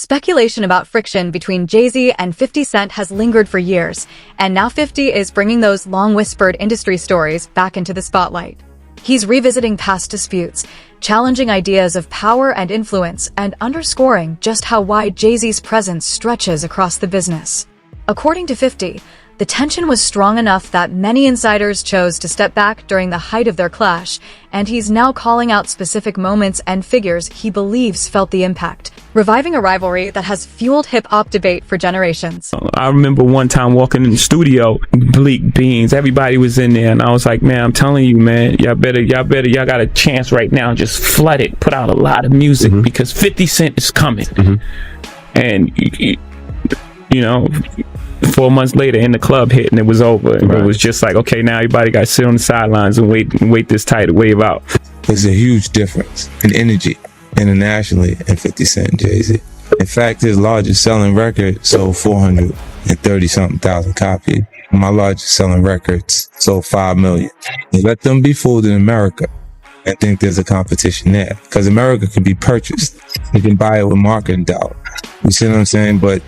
Speculation about friction between Jay-Z and 50 Cent has lingered for years, and now 50 is bringing those long-whispered industry stories back into the spotlight. He's revisiting past disputes, challenging ideas of power and influence, and underscoring just how wide Jay-Z's presence stretches across the business. According to 50, the tension was strong enough that many insiders chose to step back during the height of their clash, and he's now calling out specific moments and figures he believes felt the impact, reviving a rivalry that has fueled hip-hop debate for generations. I remember one time walking in the studio, Bleak Beans, everybody was in there, and I was like, man, I'm telling you, man, y'all got a chance right now, just flood it, put out a lot of music, because 50 Cent is coming. And, you know, 4 months later, in the club hit, and it was over. And it was just like, okay, now everybody got to sit on the sidelines and wait this tidal wave out. There's a huge difference in energy internationally in 50 Cent and Jay-Z. In fact, his largest selling record sold 430-something thousand copies. My largest selling records sold 5 million. Let them be fooled in America and think there's a competition there, because America can be purchased. You can buy it with marketing dollars. You see what I'm saying? But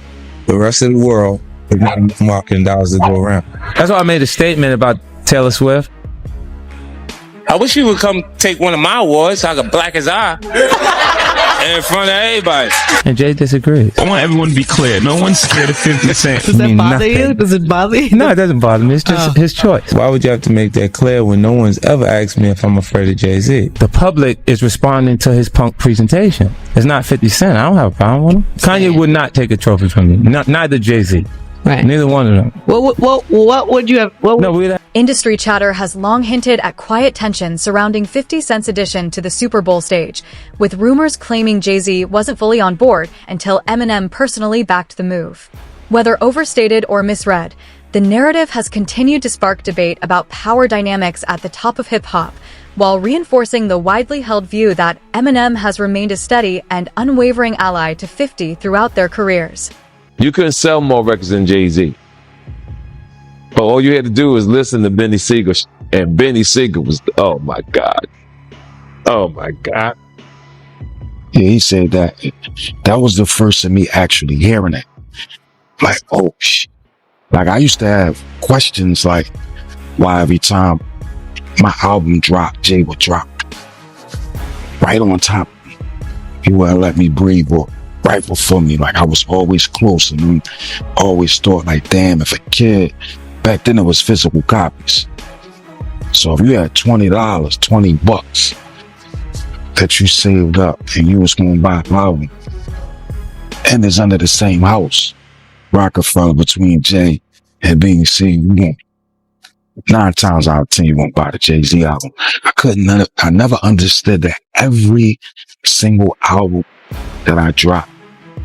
the rest of the world, there's not enough marketing dollars to go around. That's why I made a statement about Taylor Swift. I wish you would come take one of my awards so I could black his eye in front of everybody. And Jay disagrees. I want everyone to be clear. No one's scared of 50 Cent. Does that bother you? Does it bother you? No, it doesn't bother me. It's just his choice. Why would you have to make that clear when no one's ever asked me if I'm afraid of Jay-Z? The public is responding to his punk presentation. It's not 50 Cent. I don't have a problem with him. Kanye would not take a trophy from me. Neither Jay-Z. Right. Neither one of them. What would you have? Industry chatter has long hinted at quiet tension surrounding 50 Cent's addition to the Super Bowl stage, with rumors claiming Jay-Z wasn't fully on board until Eminem personally backed the move. Whether overstated or misread, the narrative has continued to spark debate about power dynamics at the top of hip-hop, while reinforcing the widely held view that Eminem has remained a steady and unwavering ally to 50 throughout their careers. You couldn't sell more records than Jay-Z. But all you had to do was listen to Benny Siegel. And Benny Siegel was, oh my God. Oh my God. Yeah, he said that. That was the first of me actually hearing it. Like, oh shit. Like, I used to have questions like, why every time my album dropped, Jay would drop right on top of me. He wouldn't let me breathe or right before me. Like, I was always close, and always thought like, damn, if a kid, back then it was physical copies. So if you had $20, $20 that you saved up and you was going to buy an album, and it's under the same house, Rockefeller, between Jay and BC, 9 times out of 10 you won't buy the Jay-Z album. I never understood that every single album that I dropped,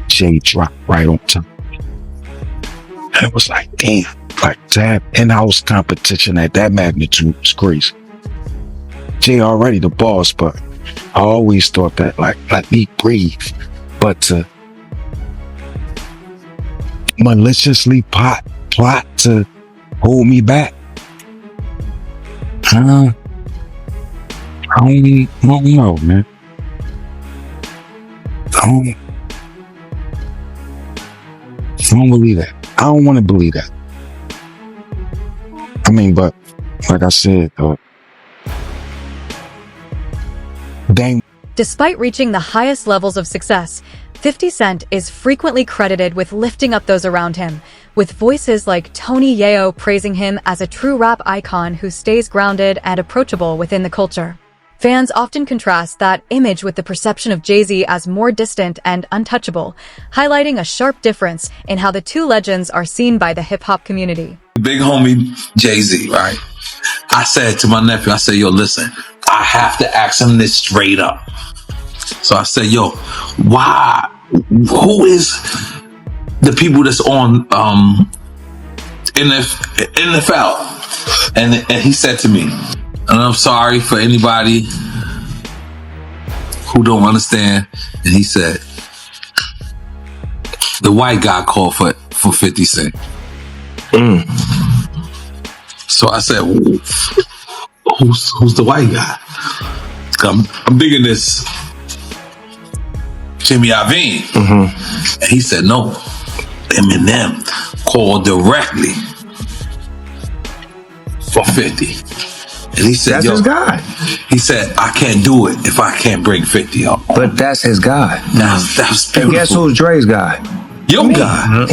Jay dropped right on top. And it was like, damn, like that in-house competition at that magnitude was crazy. Jay already the boss, but I always thought that, like, let me breathe. But to maliciously plot to hold me back, I don't know, man. I don't believe that. I don't want to believe that. I mean, but like I said, dang. Despite reaching the highest levels of success, 50 Cent is frequently credited with lifting up those around him, with voices like Tony Yayo praising him as a true rap icon who stays grounded and approachable within the culture. Fans often contrast that image with the perception of Jay-Z as more distant and untouchable, highlighting a sharp difference in how the two legends are seen by the hip-hop community. Big homie Jay-Z, right? I said to my nephew, I said, yo, listen, I have to ask him this straight up. So I said, yo, why, who is the people that's on NFL? And he said to me, and I'm sorry for anybody who don't understand. And he said, the white guy called for 50 Cent. So I said, who's the white guy? I'm digging this Jimmy Iovine. And he said, no, Eminem called directly for 50. And he said, that's his guy. He said, I can't do it if I can't bring 50 up. But that's his guy. That's beautiful. And guess who's Dre's guy? Your guy.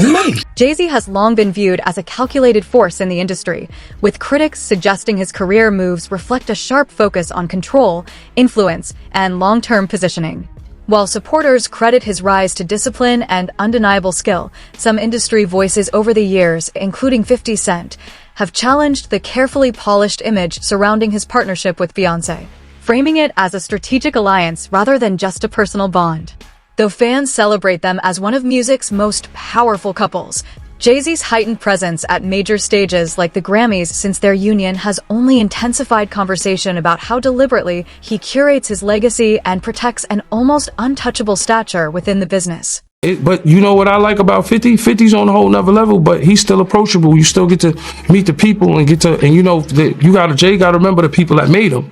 Jay-Z has long been viewed as a calculated force in the industry, with critics suggesting his career moves reflect a sharp focus on control, influence, and long-term positioning. While supporters credit his rise to discipline and undeniable skill, some industry voices over the years, including 50 Cent, have challenged the carefully polished image surrounding his partnership with Beyoncé, framing it as a strategic alliance rather than just a personal bond. Though fans celebrate them as one of music's most powerful couples, Jay-Z's heightened presence at major stages like the Grammys since their union has only intensified conversation about how deliberately he curates his legacy and protects an almost untouchable stature within the business. But you know what I like about 50? 50's on a whole nother level, but he's still approachable. You still get to meet the people and Jay got to remember the people that made him.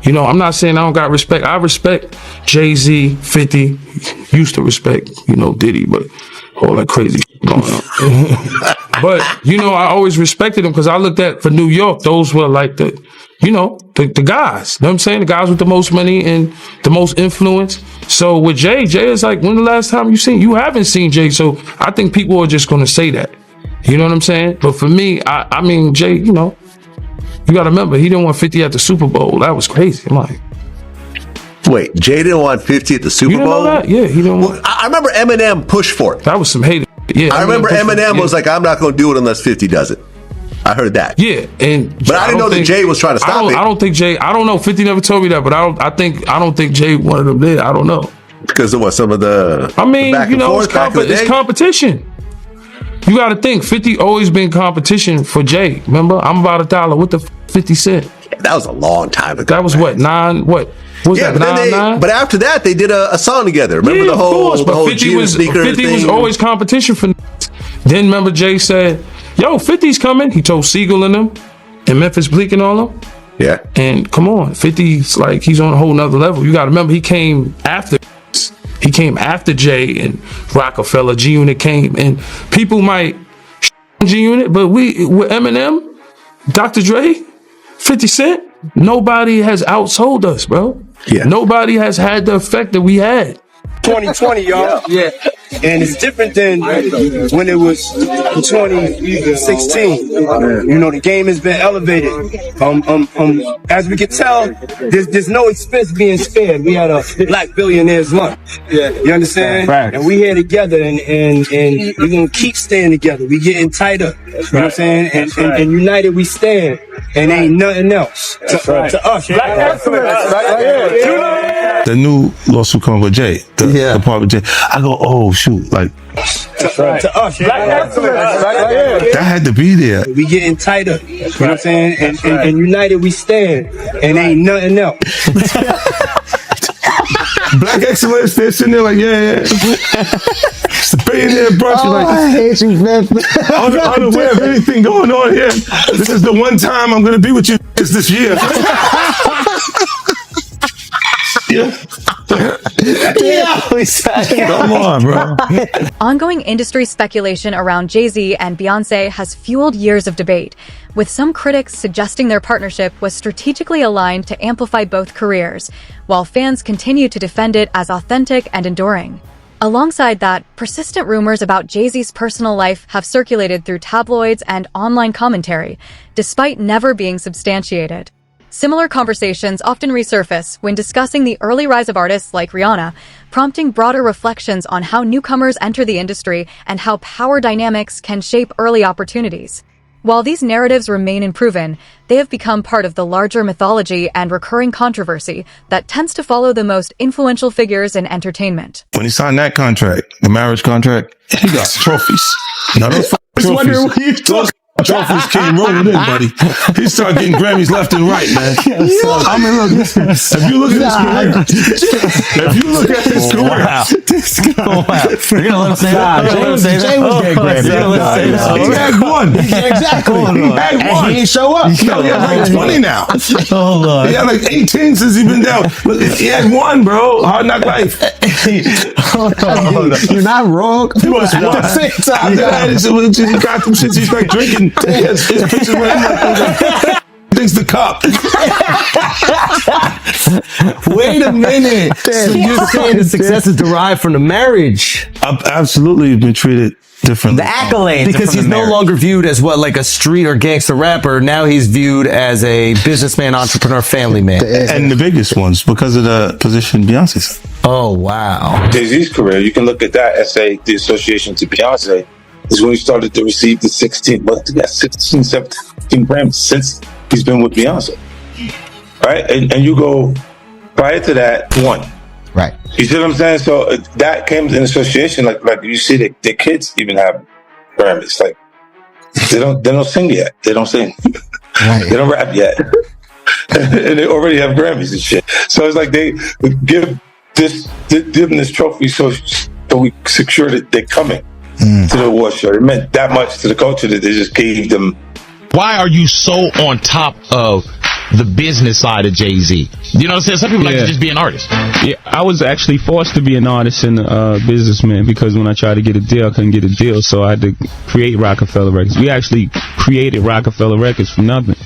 You know, I'm not saying I don't got respect. I respect Jay-Z, 50, used to respect, Diddy, but all that crazy going on. But, I always respected him because I looked at, for New York, those were like the guys. You know what I'm saying? The guys with the most money and the most influence. So with Jay is like, when the last time you haven't seen Jay. So I think people are just going to say that. You know what I'm saying? But for me, I mean, Jay, you got to remember, he didn't want 50 at the Super Bowl. That was crazy. I'm like, wait, Jay didn't want 50 at the Super you didn't Bowl? Know that? Yeah, he didn't want. I remember Eminem pushed for it. That was some hate. Yeah, I remember Eminem was like, I'm not going to do it unless 50 does it. I heard that. Yeah, but I didn't know that Jay was trying to stop it. I don't think Jay. I don't know. 50 never told me that, but I don't think Jay wanted him there. I don't know because of what some of the. I mean, it's competition. You got to think, 50 always been competition for Jay. Remember, I'm about $1. What the 50 Cent? Yeah, that was a long time ago. That was what, 9? What was that? 9? But after that, they did a song together. Remember the whole 50 was always competition for. Then remember, Jay said, "Yo, 50's coming." He told Siegel and them, and Memphis Bleak and all them. Yeah. And come on, 50's like he's on a whole nother level. You got to remember, he came after. He came after Jay and Rockefeller. G-Unit came, and people might G-Unit, but with Eminem, Dr. Dre, 50 Cent, nobody has outsold us, bro. Yeah. Nobody has had the effect that we had. 2020, y'all. Yeah. And it's different than when it was 2016. The game has been elevated. As we can tell, there's no expense being spared. We had a Black Billionaires Lunch. Yeah. You understand? Right. And we here together, and we're gonna keep staying together. We getting tighter. You know what I'm saying? And united we stand. And ain't nothing else to us. Black excellence. The new lawsuit coming with Jay, the part with Jay. I go, oh shoot, like to us. Black excellence. That had to be there. We getting tighter. You know what I'm saying? And united we stand. And ain't nothing else. Black excellence, they're sitting there like, yeah. It's a billionaire brunch. Like, I hate you, man. Unaware of anything going on here. This is the one time I'm going to be with you this year. Come on, bro. Ongoing industry speculation around Jay-Z and Beyoncé has fueled years of debate, with some critics suggesting their partnership was strategically aligned to amplify both careers, while fans continue to defend it as authentic and enduring. Alongside that, persistent rumors about Jay-Z's personal life have circulated through tabloids and online commentary, despite never being substantiated. Similar conversations often resurface when discussing the early rise of artists like Rihanna, prompting broader reflections on how newcomers enter the industry and how power dynamics can shape early opportunities. While these narratives remain unproven, they have become part of the larger mythology and recurring controversy that tends to follow the most influential figures in entertainment. When he signed that contract, the marriage contract, he got trophies. Now those trophies. Trophies came rolling in, buddy. He started getting Grammys left and right, man. I mean, look, if you look at his career, You're gonna let him say that? Jay was getting Grammys. He had one. Exactly. He had one. And he ain't show up. He had like 20 now. Oh, Lord. He had like 18 since he been down. Look, he had one, bro. Hard Knock Life. You're not wrong. He was one. He got them shits. He's like drinking. His pictures where he's like, thinks the cup. Wait a minute. So you're saying the success is derived from the marriage? I've absolutely been treated differently. The accolades. Because he's no longer viewed as what, like a street or gangster rapper. Now he's viewed as a businessman, entrepreneur, family man. And the biggest ones because of the position Beyonce's. Oh, wow. Jay-Z's career, you can look at that and say the association to Beyonce is when he started to receive the 16, 17 Grammys since he's been with Beyonce. Right? And you go, prior to that, one. Right. You see what I'm saying? So that came in association, like you see the kids even have Grammys. Like they don't sing yet. They don't sing. Right. They don't rap yet. And they already have Grammys and shit. So it's like they give them this trophy so we secure that they're coming to the award show. It meant that much to the culture that they just gave them. Why are you so on top of the business side of Jay-Z? You know what I'm saying? Some people like to just be an artist. Yeah, I was actually forced to be an artist and a businessman because when I tried to get a deal, I couldn't get a deal. So I had to create Rockefeller Records. We actually created Rockefeller Records from nothing.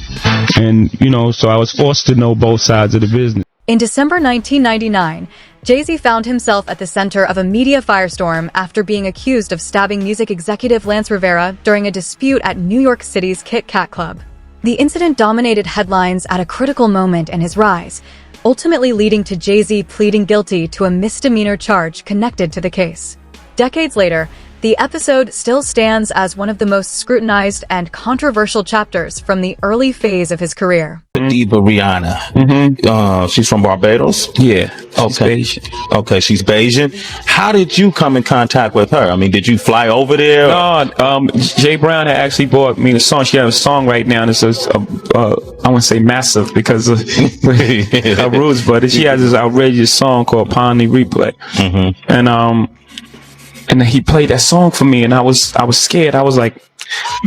And, so I was forced to know both sides of the business. In December 1999, Jay-Z found himself at the center of a media firestorm after being accused of stabbing music executive Lance Rivera during a dispute at New York City's Kit Kat Club. The incident dominated headlines at a critical moment in his rise, ultimately leading to Jay-Z pleading guilty to a misdemeanor charge connected to the case. Decades later, the episode still stands as one of the most scrutinized and controversial chapters from the early phase of his career. Diva Rihanna. She's from Barbados? Yeah. Okay. Okay, she's Bayesian. How did you come in contact with her? I mean, did you fly over there? No, Jay Brown had actually bought me the song. She has a song right now, and it's I want to say massive because of her roots, but she has this outrageous song called Pony Replay. And he played that song for me, and I was scared. I was like,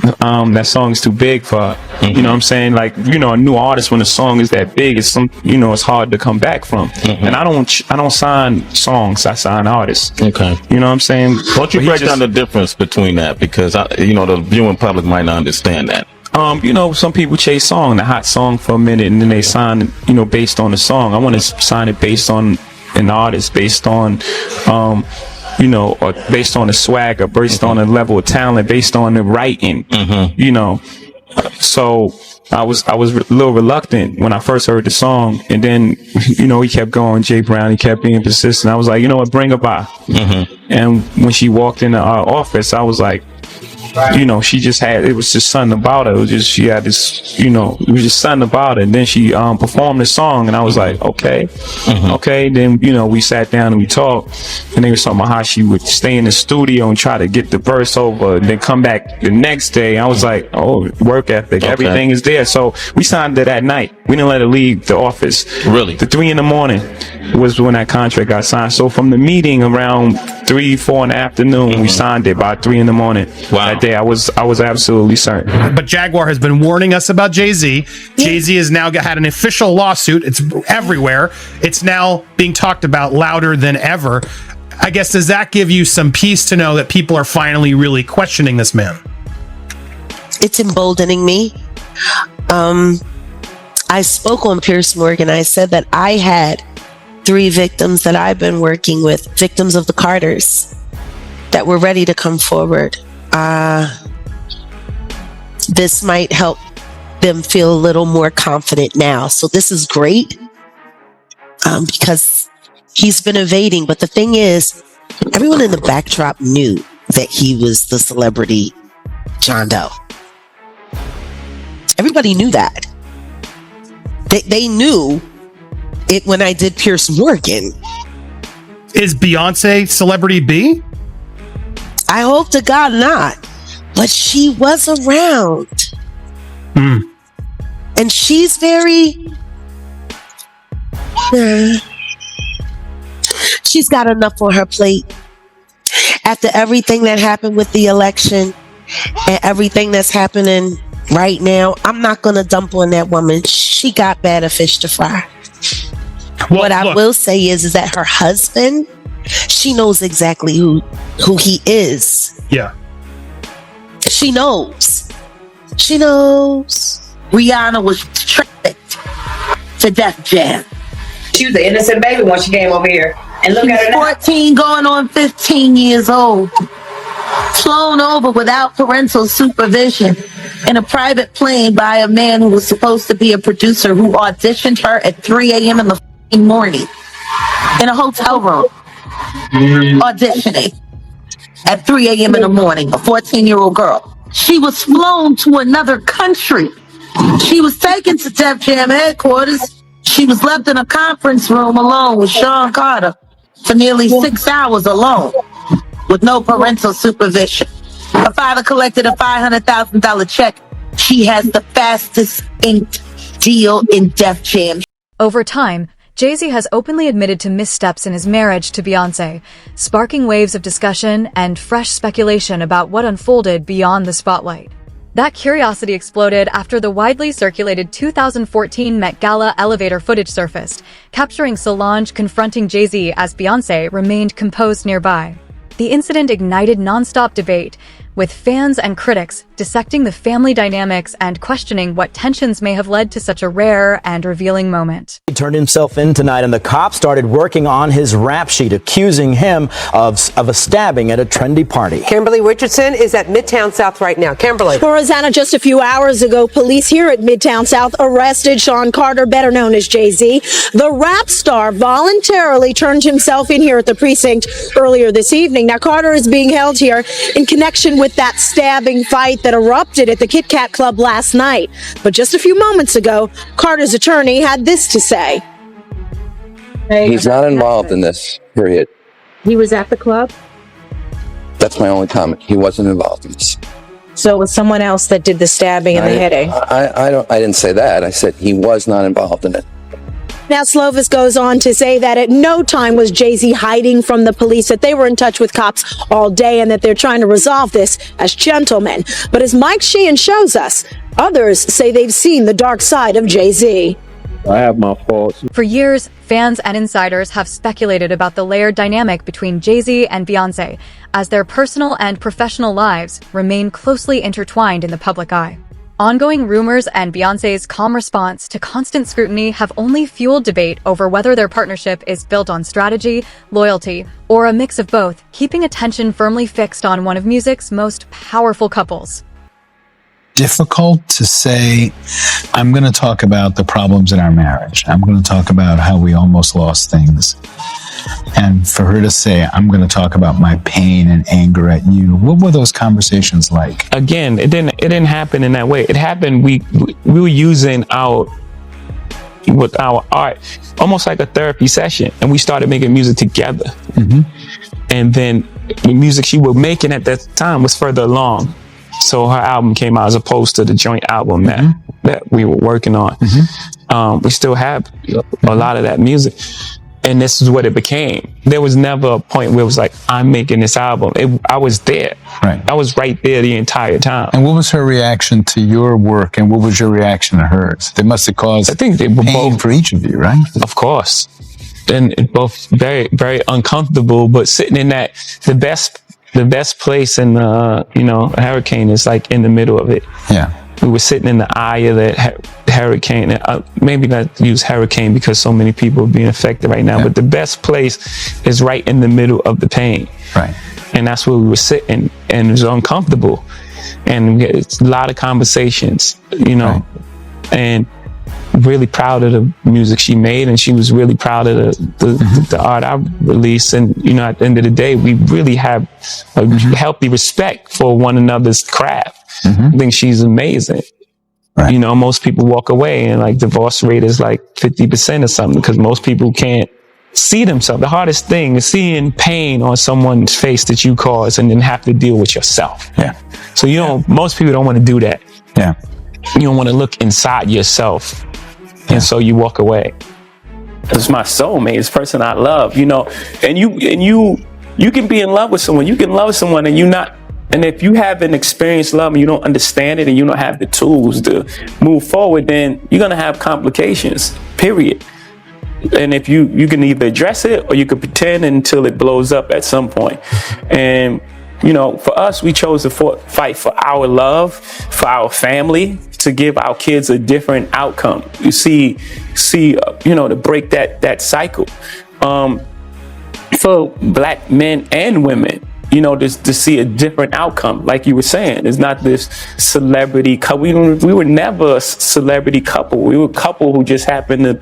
that song is too big for her. You know what I'm saying? Like, a new artist, when a song is that big, it's it's hard to come back from. And I don't sign songs, I sign artists. Okay. You know what I'm saying? Why don't you break down the difference between that? Because the viewing public might not understand that. Some people chase the hot song for a minute, and then they sign, based on the song. I want to sign it based on an artist, based on or based on the swagger, based on the level of talent, based on the writing, so I was a little reluctant when I first heard the song, and then, he kept going, Jay Brown, he kept being persistent. I was like, you know what, bring her by. And when she walked into our office, I was like, she just had, it was just something about her. It was just, she had this, it was just something about it. And then she performed the song, and I was like, okay. Then, we sat down and we talked, and they were talking about how she would stay in the studio and try to get the verse over, and then come back the next day. I was like, oh, work ethic, everything is there. So we signed it that night. We didn't let her leave the office. Really? The 3 a.m. was when that contract got signed. So from the meeting around 3, 4 in the afternoon, we signed it by 3 a.m. Wow. That day, I was absolutely certain. But Jaguar has been warning us about Jay-Z. Jay-Z has now had an official lawsuit. It's everywhere. It's now being talked about louder than ever. I guess, does that give you some peace to know that people are finally really questioning this man? It's emboldening me. I spoke on Piers Morgan. I said that I had 3 victims that I've been working with, victims of the Carters, that were ready to come forward. This might help them feel a little more confident now. So this is great, because he's been evading. But the thing is, everyone in the backdrop knew that he was the celebrity John Doe. Everybody knew that. They knew it when I did Piers Morgan. Is Beyonce celebrity B? I hope to God not. but she was around. Mm. And she's very, she's got enough on her plate. After everything that happened with the election and everything that's happening right now, I'm not going to dump on that woman. She got better fish to fry. What I will say is that her husband, she knows exactly who he is. Yeah. She knows. She knows. Rihanna was tricked to Def Jam. She was an innocent baby when she came over here. And look at her now. 14 going on 15 years old. Flown over without parental supervision in a private plane by a man who was supposed to be a producer who auditioned her at 3 a.m. in the morning in a hotel room. Auditioning at 3 a.m. in the morning, a 14-year-old girl. She was flown to another country. She was taken to Def Jam headquarters. She was left in a conference room alone with Sean Carter for nearly 6 hours alone with no parental supervision. Her father collected a $500,000 check. She has the fastest inked deal in Def Jam. Over time, Jay-Z has openly admitted to missteps in his marriage to Beyoncé, sparking waves of discussion and fresh speculation about what unfolded beyond the spotlight. That curiosity exploded after the widely circulated 2014 Met Gala elevator footage surfaced, capturing Solange confronting Jay-Z as Beyoncé remained composed nearby. The incident ignited nonstop debate, with fans and critics dissecting the family dynamics and questioning what tensions may have led to such a rare and revealing moment. He turned himself in tonight, and the cops started working on his rap sheet, accusing him of a stabbing at a trendy party. Kimberly Richardson is at Midtown South right now. Kimberly. Well, Rosanna, just a few hours ago, police here at Midtown South arrested Sean Carter, better known as Jay-Z. The rap star voluntarily turned himself in here at the precinct earlier this evening. Now, Carter is being held here in connection with that stabbing fight that erupted at the Kit Kat Club last night. But just a few moments ago, Carter's attorney had this to say. He's not involved in this, period. He was at the club? That's my only comment. He wasn't involved in this. So it was someone else that did the stabbing and the hitting? I didn't say that. I said he was not involved in it. Now, Slovis goes on to say that at no time was Jay-Z hiding from the police, that they were in touch with cops all day and that they're trying to resolve this as gentlemen. But as Mike Sheehan shows us, others say they've seen the dark side of Jay-Z. I have my faults. For years, fans and insiders have speculated about the layered dynamic between Jay-Z and Beyoncé, as their personal and professional lives remain closely intertwined in the public eye. Ongoing rumors and Beyoncé's calm response to constant scrutiny have only fueled debate over whether their partnership is built on strategy, loyalty, or a mix of both, keeping attention firmly fixed on one of music's most powerful couples. Difficult to say. I'm going to talk about the problems in our marriage. I'm going to talk about how we almost lost things. And for her to say, I'm going to talk about my pain and anger at you. What were those conversations like? Again, it didn't happen in that way. It happened, we were using our art almost like a therapy session, and we started making music together. Mm-hmm. And then the music she was making at that time was further along. So her album came out as opposed to the joint album that we were working on. We still have a lot of that music. And this is what it became. There was never a point where it was like, I'm making this album. I was there. Right. I was right there the entire time. And what was her reaction to your work, and what was your reaction to hers? They must have caused pain for each of you, right? Of course. And both very, very uncomfortable, but sitting in that, the best place in a hurricane is like in the middle of it. Yeah. We were sitting in the eye of that hurricane. Maybe not use hurricane because so many people are being affected right now, but the best place is right in the middle of the pain. Right. And that's where we were sitting, and it was uncomfortable. And we had a lot of conversations, and really proud of the music she made, and she was really proud of the art I released. And at the end of the day, we really have a healthy respect for one another's craft. I think she's amazing. Right. Most people walk away and like divorce rate is like 50% or something, because most people can't see themselves. The hardest thing is seeing pain on someone's face that you caused and then have to deal with yourself. Yeah. So most people don't want to do that. Yeah. You don't want to look inside yourself. And so you walk away. It's my soulmate, it's the person I love, and you can be in love with someone. You can love someone and if you haven't experienced love and you don't understand it and you don't have the tools to move forward, then you're going to have complications, period. And if you can either address it or you can pretend until it blows up at some point. And, for us, we chose to fight for our love, for our family, to give our kids a different outcome. You see, to break that cycle. For black men and women, to see a different outcome. Like you were saying, it's not this celebrity couple. We were never a celebrity couple. We were a couple who just happened to.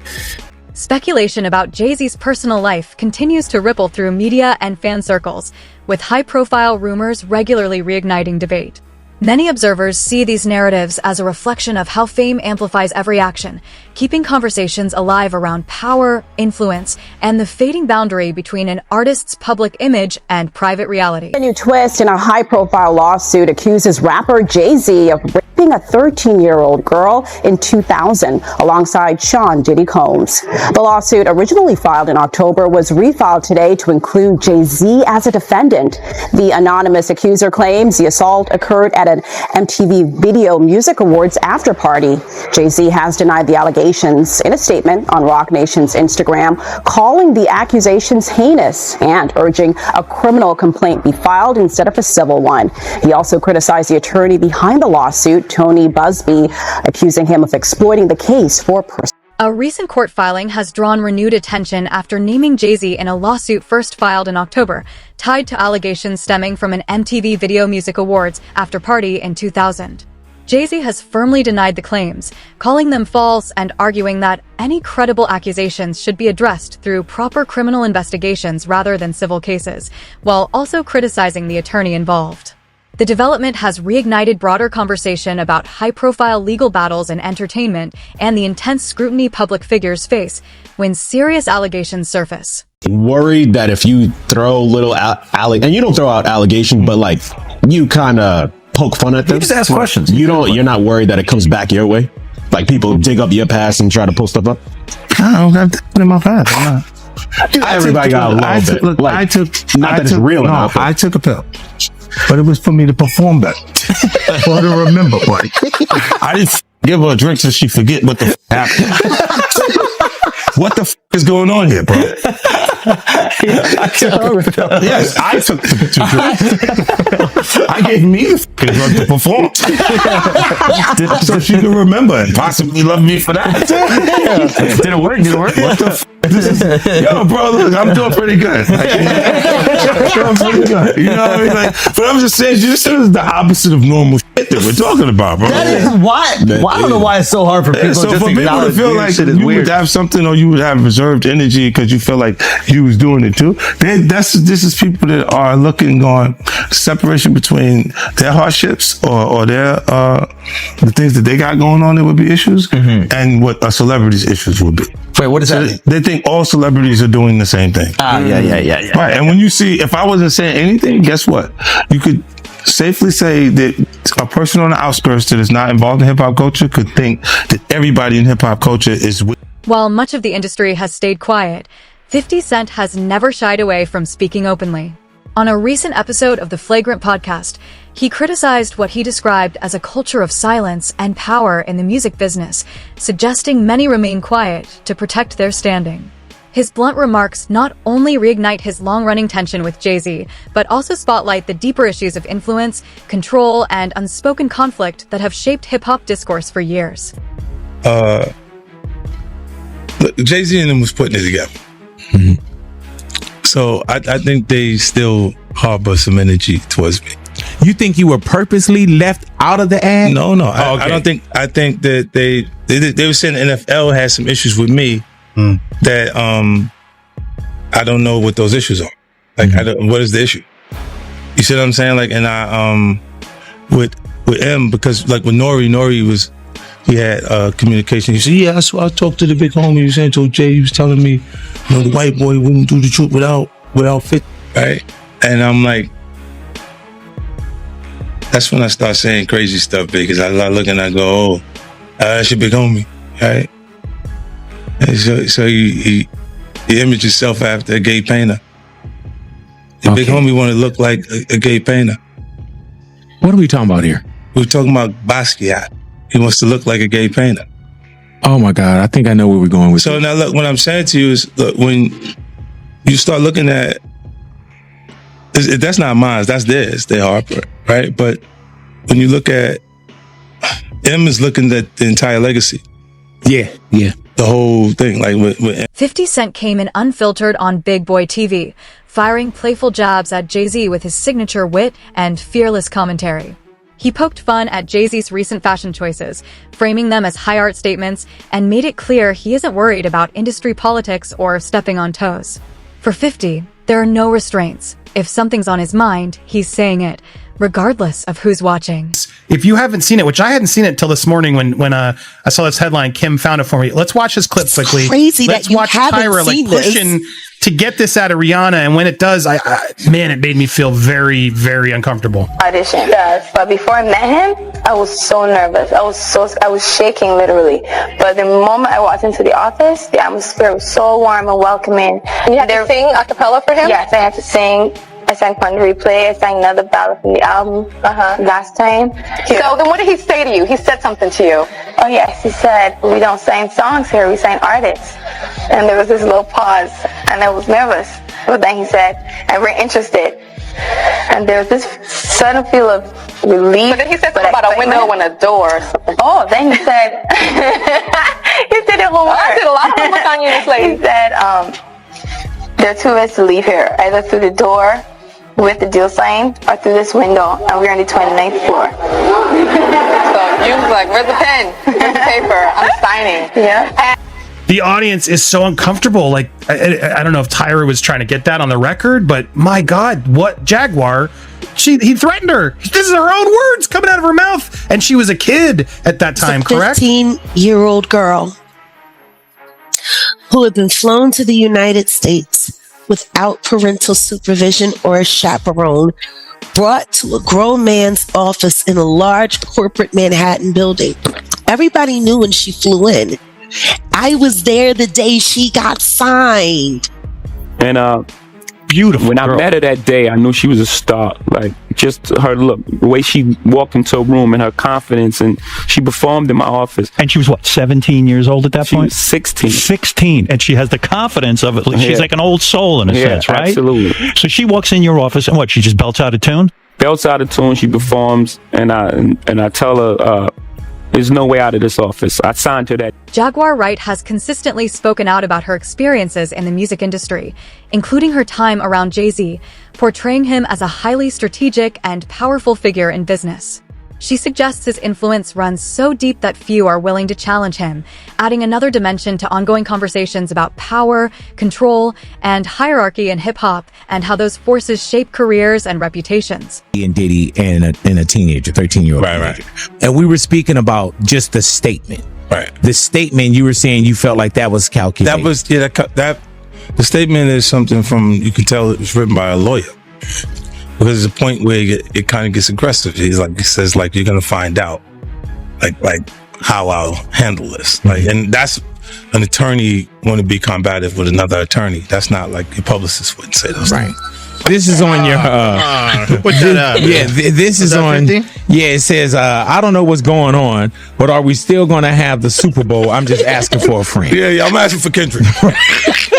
Speculation about Jay-Z's personal life continues to ripple through media and fan circles, with high-profile rumors regularly reigniting debate. Many observers see these narratives as a reflection of how fame amplifies every action, keeping conversations alive around power, influence, and the fading boundary between an artist's public image and private reality. A new twist in a high-profile lawsuit accuses rapper Jay-Z of raping a 13-year-old girl in 2000 alongside Sean Diddy Combs. The lawsuit, originally filed in October, was refiled today to include Jay-Z as a defendant. The anonymous accuser claims the assault occurred at an MTV Video Music Awards after party. Jay-Z has denied the allegations in a statement on Roc Nation's Instagram, calling the accusations heinous and urging a criminal complaint be filed instead of a civil one. He also criticized the attorney behind the lawsuit, Tony Busby, accusing him of exploiting the case for personal. A recent court filing has drawn renewed attention after naming Jay-Z in a lawsuit first filed in October, tied to allegations stemming from an MTV Video Music Awards after party in 2000. Jay-Z has firmly denied the claims, calling them false and arguing that any credible accusations should be addressed through proper criminal investigations rather than civil cases, while also criticizing the attorney involved. The development has reignited broader conversation about high-profile legal battles in entertainment and the intense scrutiny public figures face when serious allegations surface. Worried that if you throw little and you don't throw out allegations, but like you kind of poke fun at them, You just ask questions. You're not worried that it comes back your way, like people dig up your past and try to pull stuff up. I don't have that in my past. I'm not. Everybody got a little bit. Look, Like, I took. not I that it's took, real No, enough. I took a pill, but it was for me to perform better, or to remember, buddy. I didn't give her a drink so she forget what the happened. What the is going on here, bro? Yes, I took the drinks. I gave me the drug to perform, so she can remember and possibly love me for that. Did it work? What the yo, bro, look, I'm doing pretty good. Doing pretty good. You know what I mean? Like, but I'm just saying, this is the opposite of normal shit that we're talking about, bro. That is why. I don't know why it's so hard for people So just for to people to acknowledge feel weird like shit is you weird. would have something, or you would have reserved energy because you feel like you was doing it too. This is people that are looking on separation between their hardships or their the things that they got going on that would be issues, and what a celebrity's issues would be. Wait, what is that? They think all celebrities are doing the same thing. Yeah. Right, and when you see, if I wasn't saying anything, guess what? You could safely say that a person on the outskirts that is not involved in hip hop culture could think that everybody in hip hop culture is with. While much of the industry has stayed quiet, 50 Cent has never shied away from speaking openly. On a recent episode of the Flagrant podcast, he criticized what he described as a culture of silence and power in the music business, suggesting many remain quiet to protect their standing. His blunt remarks not only reignite his long-running tension with Jay-Z, but also spotlight the deeper issues of influence, control, and unspoken conflict that have shaped hip-hop discourse for years. Look, Jay-Z and them was putting it together. So I think they still harbor some energy towards me. You think you were purposely left out of the ad? No. I don't think. I think that they were saying the NFL had some issues with me that I don't know what those issues are. Like, what is the issue? You see what I'm saying? Like, and I with M, because like with Nori he had communication. He said, yeah, I talked to the big homie. He was saying to Jay, he was telling me, you know, the white boy wouldn't do the truth without 50, right? And I'm like, That's when I start saying crazy stuff because I look and I go, oh, that's your big homie, right? And so you image yourself after a gay painter. The big homie want to look like a gay painter. What are we talking about here? We're talking about Basquiat. He wants to look like a gay painter. Oh my God, I think I know where we're going with So this. now look, what I'm saying to you is, look, when you start looking at, that's not mine, that's theirs, they Harper, right? But when you look at, M is looking at the entire legacy. Yeah. The whole thing, like with 50 Cent came in unfiltered on Big Boy TV, firing playful jabs at Jay-Z with his signature wit and fearless commentary. He poked fun at Jay-Z's recent fashion choices, framing them as high art statements, and made it clear he isn't worried about industry politics or stepping on toes. For 50, there are no restraints. If something's on his mind, he's saying it, regardless of who's watching. If you haven't seen it, which I hadn't seen it till this morning when I saw this headline, Kim found it for me. Let's watch this clip quickly. Crazy Let's that you watch haven't Tyra seen this. pushing to get this out of Rihanna, and when it does, man, it made me feel very, very uncomfortable. Audition. Yes, but before I met him, I was so nervous. I was shaking literally. But the moment I walked into the office, the atmosphere was so warm and welcoming. You had to sing a cappella for him? Yes, I had to sing. I sang Fun to Replay. I sang another ballad from the album last time. So then what did he say to you? He said something to you. Oh yes, he said, we don't sing songs here, we sing artists. And there was this little pause, and I was nervous. But then he said, and we're interested. And there was this sudden feel of relief. But then he said something about a window and a door or something. Oh, then he said, he did it homework. I did a lot of homework on you, this lady. He said, there are two ways to leave here, either through the door with the deal signed or through this window, and we're on the 29th floor. So you was like, where's the pen? Where's the paper? I'm signing. Yeah. The audience is so uncomfortable. Like, I don't know if Tyra was trying to get that on the record, but my God, what Jaguar? He threatened her. This is her own words coming out of her mouth, and she was a kid at that time, correct? 15-year-old girl who had been flown to the United States without parental supervision or a chaperone, brought to a grown man's office in a large corporate Manhattan building. Everybody knew when she flew in. I was there the day she got signed. And beautiful. When I met her that day, I knew she was a star. Like, just her look, the way she walked into a room and her confidence, and she performed in my office. And she was what, 17 years old at that She point? was 16. 16, and she has the confidence of it. She's Yeah. like an old soul in a sense, right? Absolutely. So she walks in your office and what? She just belts out a tune. Belts out of tune. She performs, and I tell her, there's no way out of this office. I signed her that. Jaguar Wright has consistently spoken out about her experiences in the music industry, including her time around Jay-Z, portraying him as a highly strategic and powerful figure in business. She suggests his influence runs so deep that few are willing to challenge him, adding another dimension to ongoing conversations about power, control, and hierarchy in hip-hop, and how those forces shape careers and reputations. And Diddy and a teenager, 13-year-old. Right. And we were speaking about just the statement. Right. The statement, you were saying you felt like that was calculated. That was, that the statement is something from, you can tell it was written by a lawyer. Because there's a point where it kind of gets aggressive. He says, like, you're going to find out, like how I'll handle this. Like, and that's an attorney want to be combative with another attorney. That's not like your publicist wouldn't say those things. This is on your put that up. Yeah, this is on 50? Yeah, it says I don't know what's going on, but are we still going to have the Super Bowl? I'm just asking for a friend. Yeah, I'm asking for Kendrick.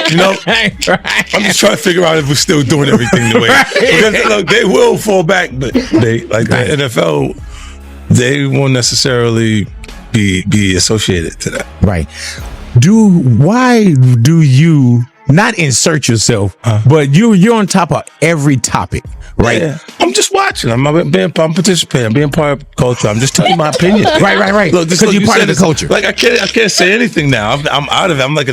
You know, I'm just trying to figure out if we're still doing everything the way. Because, look, they will fall back, but they the NFL, they won't necessarily be associated to that. Right. Why do you not insert yourself, but you're on top of every topic, right? Yeah. I'm just watching. I'm participating. I'm being part of culture. I'm just telling my opinion. Right. Look, because you're part of the culture. Like I can't say anything now. I'm out of it. I'm like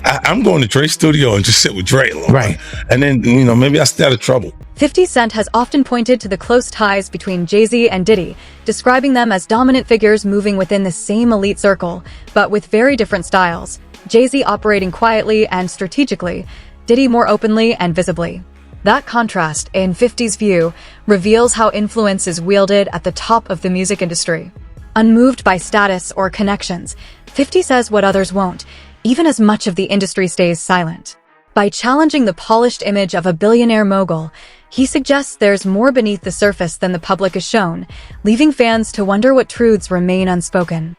I'm going to Dre's studio and just sit with Dre alone. Right. And then, maybe I stay out of trouble. 50 Cent has often pointed to the close ties between Jay-Z and Diddy, describing them as dominant figures moving within the same elite circle, but with very different styles. Jay-Z operating quietly and strategically, Diddy more openly and visibly. That contrast, in 50's view, reveals how influence is wielded at the top of the music industry. Unmoved by status or connections, 50 says what others won't, even as much of the industry stays silent. By challenging the polished image of a billionaire mogul, he suggests there's more beneath the surface than the public is shown, leaving fans to wonder what truths remain unspoken.